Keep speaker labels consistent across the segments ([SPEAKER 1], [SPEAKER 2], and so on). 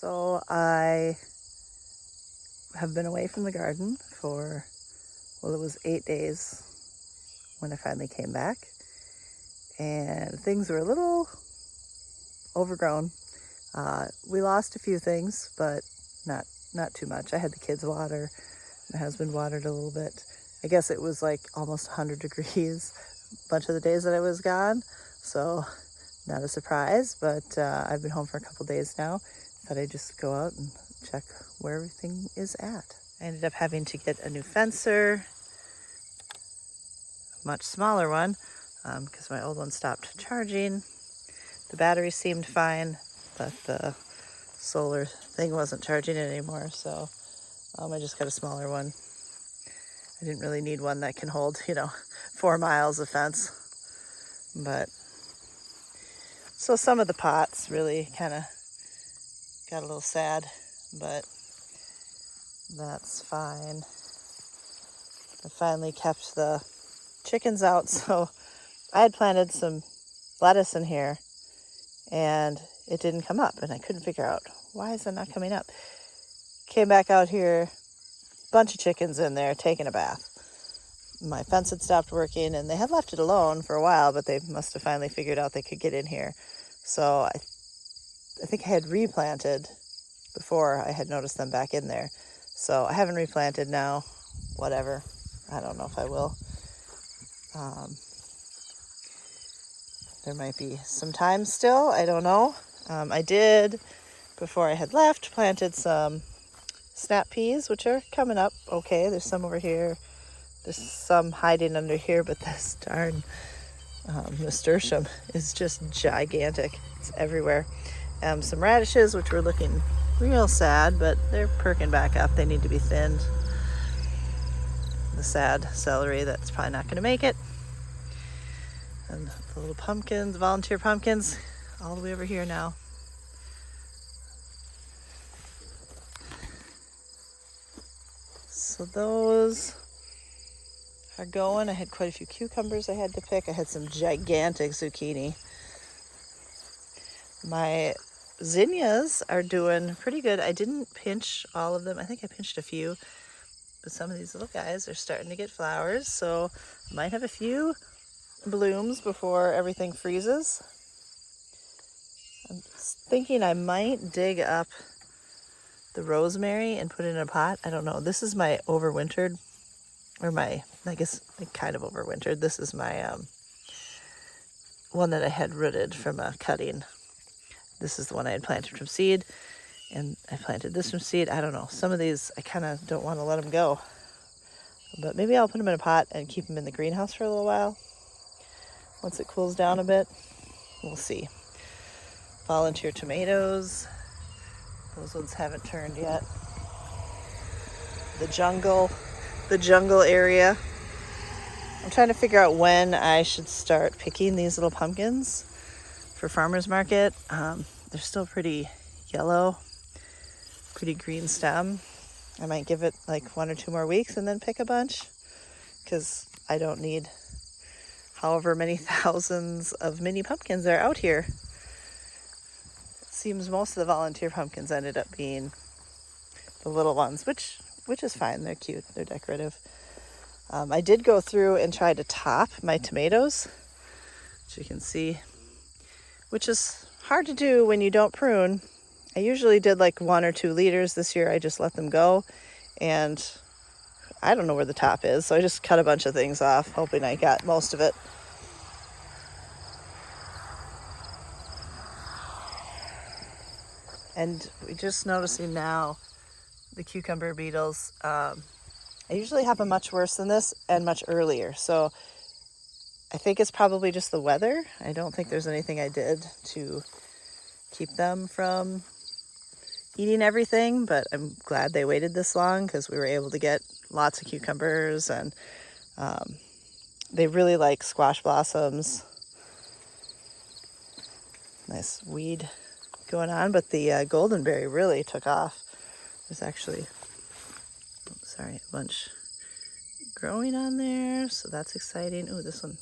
[SPEAKER 1] So I have been away from the garden for, well, it was 8 days when I finally came back. And things were a little overgrown. We lost a few things, but not too much. I had the kids water. My husband watered a little bit. I guess it was like almost 100 degrees a bunch of the days that I was gone. So not a surprise, but I've been home for a couple days now. Thought I'd just go out and check where everything is at. I ended up having to get a new fencer, a much smaller one, because my old one stopped charging. The battery seemed fine, but the solar thing wasn't charging it anymore, so I just got a smaller one. I didn't really need one that can hold, 4 miles of fence. But so some of the pots really kind of got a little sad, but that's fine. I finally kept the chickens out, so I had planted some lettuce in here and it didn't come up, and I couldn't figure out why is it not coming up. Came back out here, bunch of chickens in there taking a bath. My fence had stopped working and they had left it alone for a while, but they must have finally figured out they could get in here. So I think I had replanted before I had noticed them back in there. So I haven't replanted now, whatever. I don't know if I will. There might be some time still, I don't know. I did, before I had left, planted some snap peas, which are coming up okay. There's some over here. There's some hiding under here, but this darn nasturtium is just gigantic. It's everywhere. Some radishes, which were looking real sad, but they're perking back up. They need to be thinned. The sad celery, that's probably not going to make it. And the little pumpkins, volunteer pumpkins, all the way over here now. So those are going. I had quite a few cucumbers I had to pick. I had some gigantic zucchini. My zinnias are doing pretty good. I didn't pinch all of them. I think I pinched a few, but some of these little guys are starting to get flowers, so I might have a few blooms before everything freezes. I'm thinking I might dig up the rosemary and put it in a pot. I don't know. This is my overwintered, I guess it kind of overwintered. This is my one that I had rooted from a cutting. This is the one I had planted from seed, and I planted this from seed. I don't know. Some of these I kind of don't want to let them go, but maybe I'll put them in a pot and keep them in the greenhouse for a little while. Once it cools down a bit, we'll see. Volunteer tomatoes. Those ones haven't turned yet. The jungle area. I'm trying to figure out when I should start picking these little pumpkins for farmer's market. They're still pretty yellow, pretty green stem. I might give it like 1 or 2 more weeks and then pick a bunch, because I don't need however many thousands of mini pumpkins are out here. It seems most of the volunteer pumpkins ended up being the little ones, which is fine. They're cute. They're decorative. I did go through and try to top my tomatoes, which you can see, which is hard to do when you don't prune. I usually did like 1 or 2 liters. This year I just let them go, and I don't know where the top is, so I just cut a bunch of things off, hoping I got most of it. And we're just noticing now the cucumber beetles. I usually have them much worse than this and much earlier, so I think it's probably just the weather. I don't think there's anything I did to keep them from eating everything, but I'm glad they waited this long, because we were able to get lots of cucumbers, and they really like squash blossoms. Nice weed going on, but the goldenberry really took off. There's actually, a bunch growing on there, so that's exciting. Ooh, that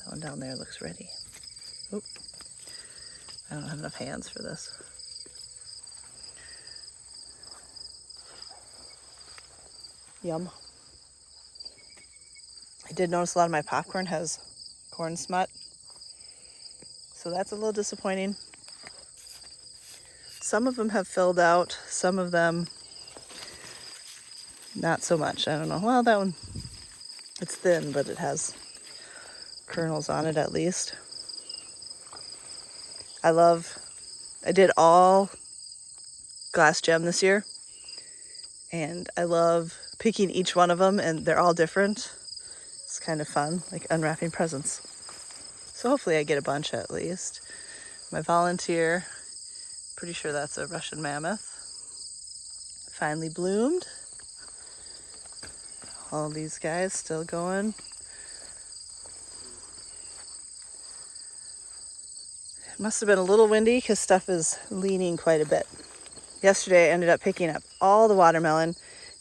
[SPEAKER 1] one down there looks ready. Oop, I don't have enough hands for this. Yum. I did notice a lot of my popcorn has corn smut, so that's a little disappointing. Some of them have filled out, some of them not so much. I don't know. Well, that one, it's thin, but it has kernels on it at least. I did all glass gem this year, and I love picking each one of them, and they're all different. It's kind of fun, like unwrapping presents. So hopefully I get a bunch at least. My volunteer, pretty sure that's a Russian mammoth, finally bloomed. All these guys still going. It must have been a little windy because stuff is leaning quite a bit. Yesterday I ended up picking up all the watermelon.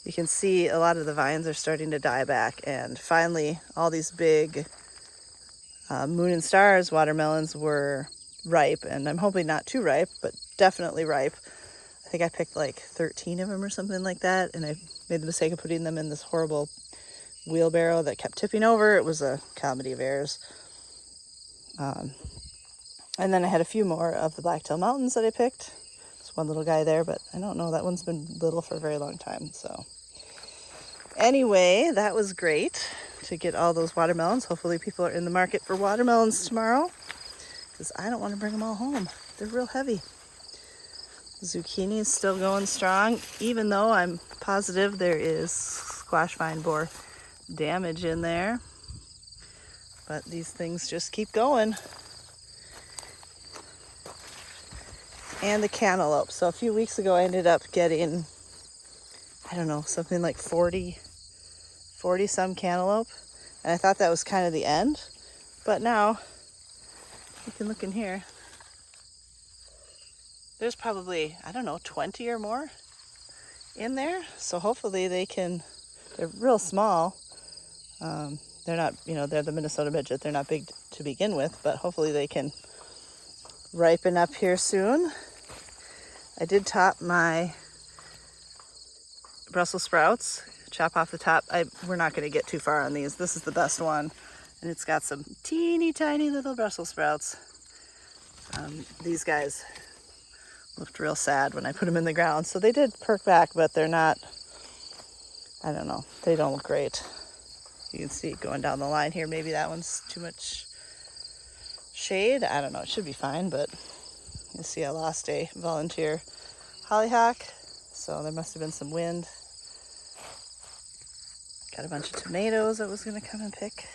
[SPEAKER 1] You can see a lot of the vines are starting to die back, and finally all these big Moon and Stars watermelons were ripe, and I'm hoping not too ripe, but definitely ripe. I think I picked like 13 of them or something like that, and I made the mistake of putting them in this horrible wheelbarrow that kept tipping over. It was a comedy of errors. And then I had a few more of the Blacktail Mountains that I picked. There's one little guy there, but I don't know, that one's been little for a very long time. So anyway, that was great to get all those watermelons. Hopefully people are in the market for watermelons tomorrow, because I don't want to bring them all home. They're real heavy. Zucchini is still going strong, even though I'm positive there is squash vine borer damage in there. But these things just keep going. And the cantaloupe. So a few weeks ago I ended up getting, I don't know, something like 40 some cantaloupe. And I thought that was kind of the end. But now, you can look in here. There's probably, I don't know, 20 or more in there. So hopefully they're real small. They're not, they're the Minnesota midget. They're not big to begin with, but hopefully they can ripen up here soon. I did top my Brussels sprouts, chop off the top. We're not going to get too far on these. This is the best one, and it's got some teeny tiny little Brussels sprouts. These guys looked real sad when I put them in the ground, so they did perk back, but they're not, I don't know, they don't look great. You can see going down the line here, maybe that one's too much shade. I don't know, it should be fine, but you see I lost a volunteer hollyhock, so there must have been some wind. Got a bunch of tomatoes I was going to come and pick.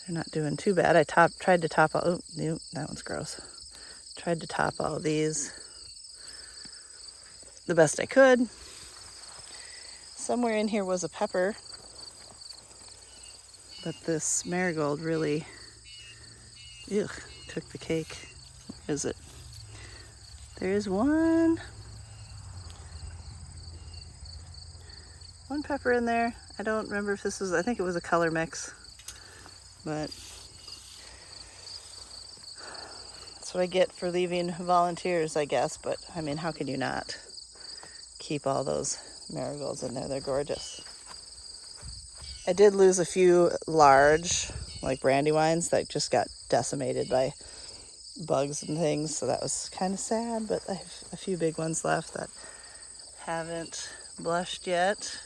[SPEAKER 1] They're not doing too bad. I tried to top all, oh, that one's gross. Tried to top all these the best I could. Somewhere in here was a pepper, but this marigold really took the cake. Where is it? There is one pepper in there. I don't remember if this was, I think it was a color mix, but that's what I get for leaving volunteers, I guess. But I mean, how can you not keep all those marigolds in there? They're gorgeous. I did lose a few large, like brandywines, that just got decimated by bugs and things, so that was kind of sad, but I have a few big ones left that haven't blushed yet.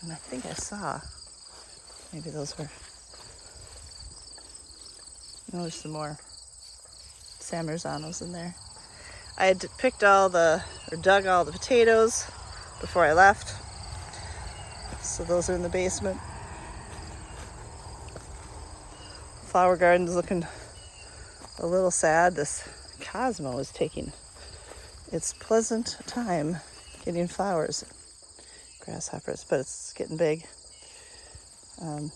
[SPEAKER 1] And I think I saw, maybe those were, no, there's some more San Marzanos in there. I had dug all the potatoes before I left, so those are in the basement. Flower garden's looking a little sad. This Cosmo is taking its pleasant time getting flowers, grasshoppers, but it's getting big. A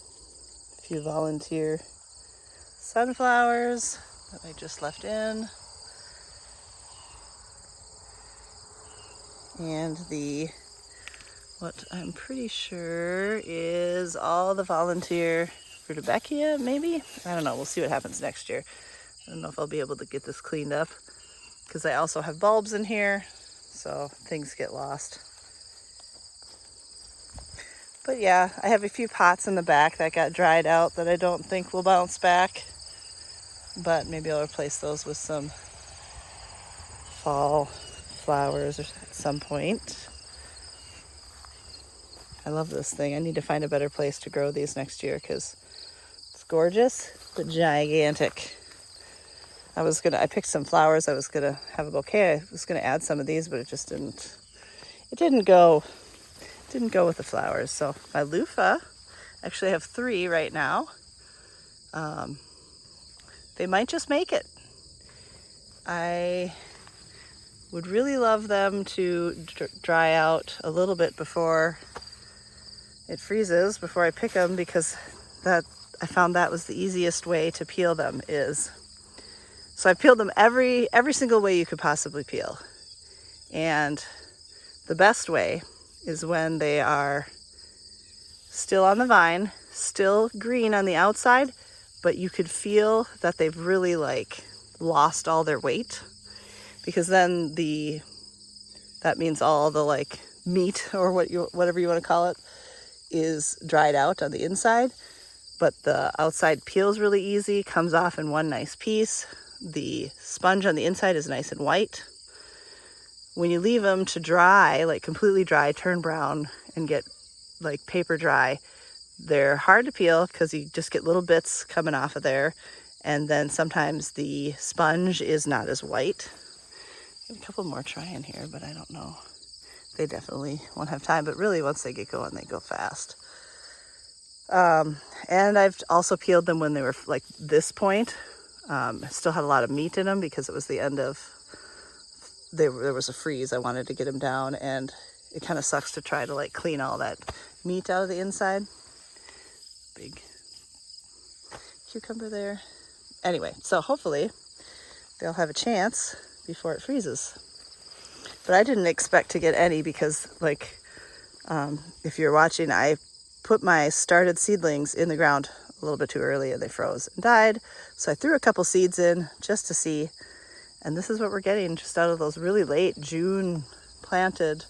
[SPEAKER 1] few volunteer sunflowers that I just left in. And what I'm pretty sure is all the volunteer rudbeckia, maybe? I don't know. We'll see what happens next year. I don't know if I'll be able to get this cleaned up. because I also have bulbs in here, so things get lost. But yeah, I have a few pots in the back that got dried out that I don't think will bounce back, but maybe I'll replace those with some fall flowers at some point. I love this thing. I need to find a better place to grow these next year because it's gorgeous but gigantic. I picked some flowers. I was gonna have a bouquet. I was gonna add some of these, but it didn't go with the flowers. So my loofah, actually I have 3 right now. They might just make it. I would really love them to dry out a little bit before it freezes, before I pick them, because I found that was the easiest way to peel them is. So I peeled them every single way you could possibly peel. And the best way is when they are still on the vine, still green on the outside, but you could feel that they've really lost all their weight, because then that means all the meat or whatever you want to call it is dried out on the inside, but the outside peels really easy, comes off in one nice piece. The sponge on the inside is nice and white. When you leave them to dry, completely dry, turn brown, and get paper dry, they're hard to peel because you just get little bits coming off of there. And then sometimes the sponge is not as white. I have a couple more trying here, but I don't know. They definitely won't have time, but really once they get going, they go fast. And I've also peeled them when they were this point. Still had a lot of meat in them because it was the end of, there was a freeze. I wanted to get them down, and it kind of sucks to try to clean all that meat out of the inside. Big cucumber there. Anyway, so hopefully they'll have a chance before it freezes. But I didn't expect to get any because if you're watching, I put my started seedlings in the ground a little bit too early and they froze and died. So I threw a couple seeds in just to see. And this is what we're getting just out of those really late June planted,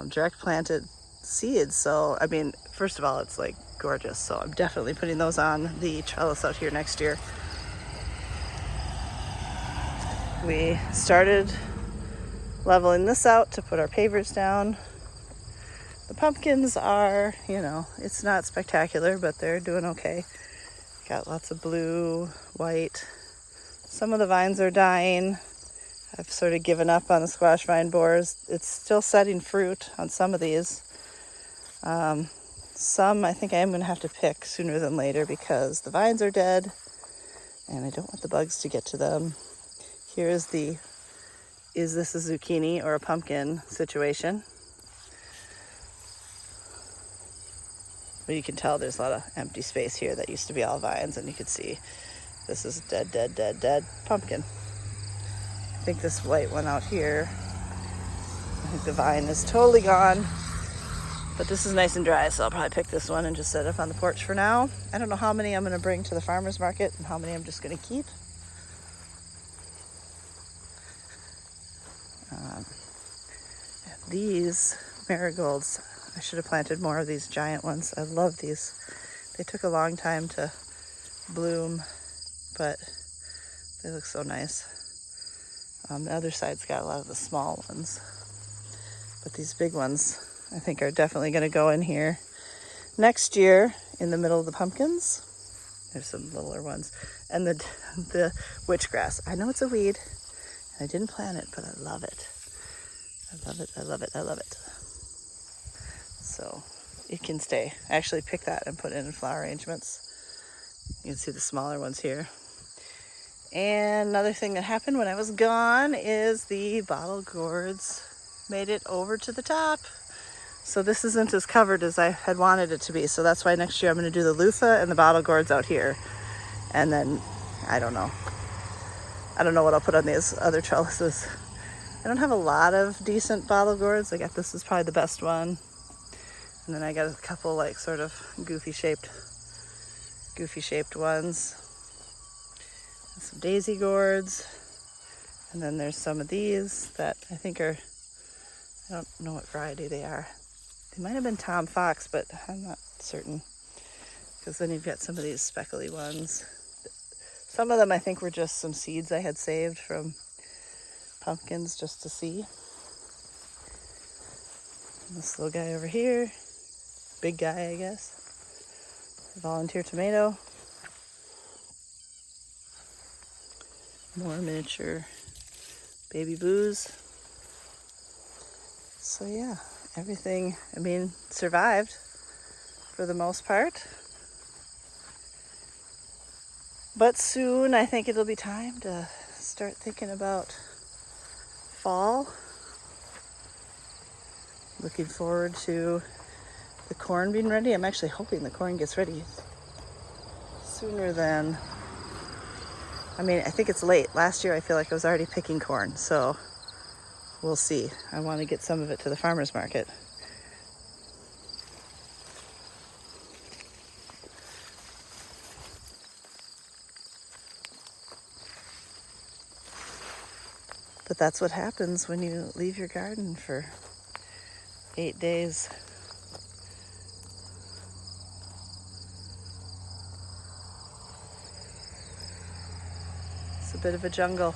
[SPEAKER 1] direct planted seeds. So, I mean, first of all, it's gorgeous. So I'm definitely putting those on the trellis out here next year. We started leveling this out to put our pavers down. The pumpkins are, it's not spectacular, but they're doing okay. Got lots of blue, white. Some of the vines are dying. I've sort of given up on the squash vine borers. It's still setting fruit on some of these. Some I think I am going to have to pick sooner than later because the vines are dead and I don't want the bugs to get to them. Here is is this a zucchini or a pumpkin situation? But you can tell there's a lot of empty space here that used to be all vines, and you can see this is dead pumpkin. I think this white one out here, I think the vine is totally gone, but this is nice and dry, so I'll probably pick this one and just set it up on the porch for now. I don't know how many I'm going to bring to the farmer's market and how many I'm just going to keep. These marigolds, I should have planted more of these giant ones. I love these. They took a long time to bloom, but they look so nice. The other side's got a lot of the small ones, but these big ones I think are definitely going to go in here next year in the middle of the pumpkins. There's some littler ones. And the witchgrass. I know it's a weed. I didn't plant it, but I love it. I love it. So it can stay. I actually picked that and put it in flower arrangements. You can see the smaller ones here. And another thing that happened when I was gone is the bottle gourds made it over to the top. So this isn't as covered as I had wanted it to be. So that's why next year I'm going to do the loofah and the bottle gourds out here. And then, I don't know what I'll put on these other trellises. I don't have a lot of decent bottle gourds. This is probably the best one. And then I got a couple sort of goofy shaped ones. And some daisy gourds. And then there's some of these that I think are, I don't know what variety they are. They might have been Tom Fox, but I'm not certain. Because then you've got some of these speckly ones. Some of them I think were just some seeds I had saved from pumpkins just to see. And this little guy over here, big guy I guess. Volunteer tomato. More miniature baby boos. So yeah, everything, I mean, survived for the most part. But soon I think it'll be time to start thinking about fall. Looking forward to the corn being ready. I'm actually hoping the corn gets ready sooner than, I mean, I think it's late. Last year I feel like I was already picking corn, so we'll see. I want to get some of it to the farmer's market. But that's what happens when you leave your garden for 8 days. It's a bit of a jungle.